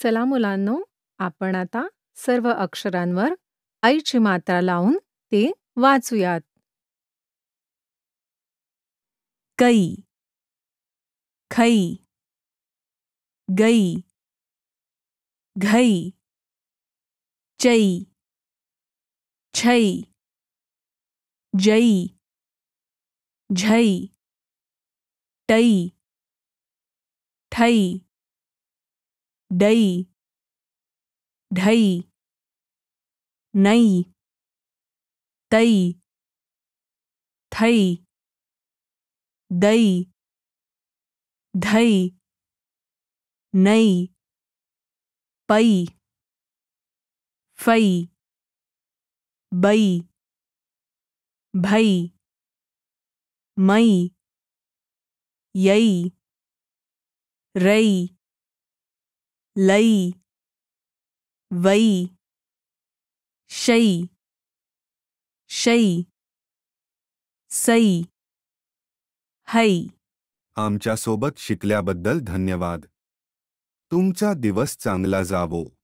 चला मुलांनो, आपण आता सर्व अक्षरांवर ऐची मात्रा लावून ते वाचूयात. कै, खै, गै, घै, चै, छै, जै, झै, टै, ठै, दै, ढै, नै, तै, थै, दै, धै, नै, पै, फै, बै, भै, मै, यै, रै, लै, वै, शै, शै, सै, है. आमच्यासोबत शिकल्याबद्दल धन्यवाद. तुमचा दिवस चांगला जावो.